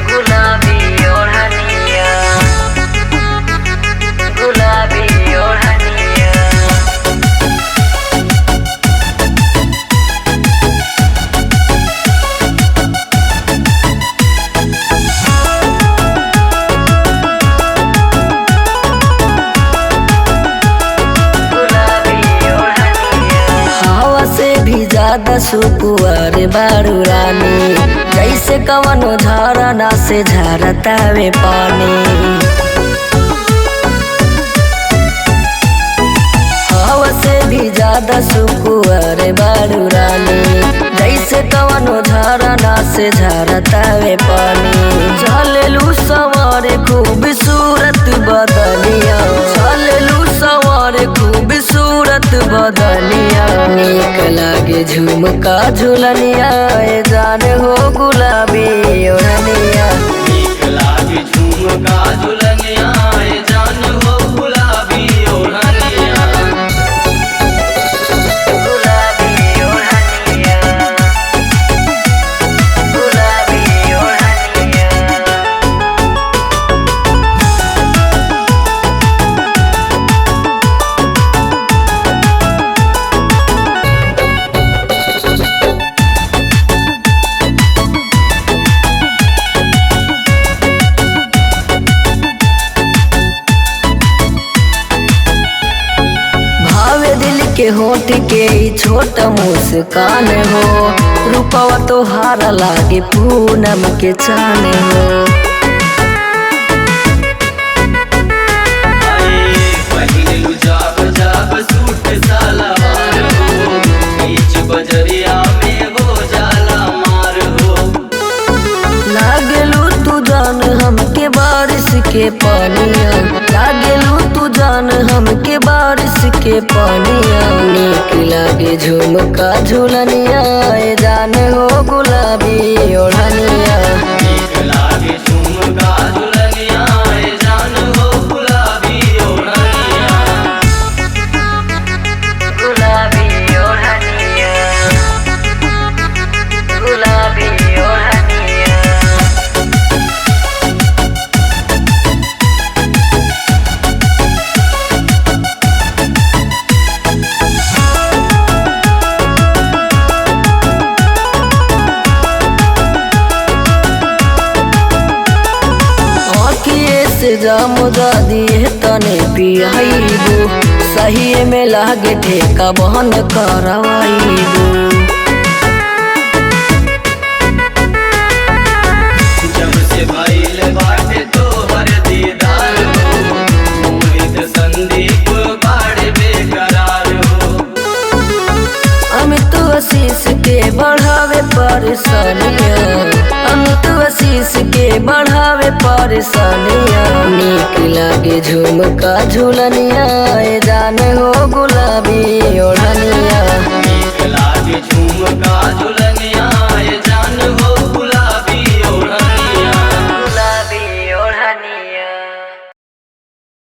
गुलाबी ओढ़निया, गुलाबी ओढ़निया। हवा से भी ज्यादा सुकुआर बारू रानी, जैसे कवनो झरना से झरतावे पानी। हवा से भी ज्यादा सुकुआर बारू रानी, जैसे कवनो झरना से झरतावे पानी। चलेलू सवारे खूबसूरत बदनिया, चलेलू सवारे खूबसूरत बदनिया। नीक लागे झुमका झुलनिया, ए जान हो गुलाबी ओढ़निया। नीक लागे झुमका झुलनिया, ए जान हो गुलाबी ओढ़निया। गुलाबी ओढ़निया, गुलाबी ओढ़निया। भावे दिल के होठ के ई छोट मुस्कान हो, रूपवा तोहार लागे पूनम के चान हो। पहिनलू जाब जाब सूट सलवार हो, बीच बजरिया में हो जाला मार हो। लागेलू तू जान हमके बारिश के पानिया, लागेलू तू जान हमके बारिश के पानिया। नीक लागे झुमका झुलनिया, ए जान हो गुलाबी ओढ़निया। नीक लागे झुमका झुलनिया, ए जान हो गुलाबी ओढ़निया। गुलाबी ओढ़निया, गुलाबी ओढ़निया। आँखिए से जाम दिए तने पियाईबू, सही में लागे ठेका बहन करवाईबू। जब से भइल बाटे तोहर दीदार हो, मोहित संदीप बाड़े बेकरार हो। अमित आशीष के बढ़ावे परेशानिया, अमित आशीष के बढ़ावे परेशानिया। नीक लागे झुमका झुलनिया, ए जान हो गुलाबी ओढ़निया।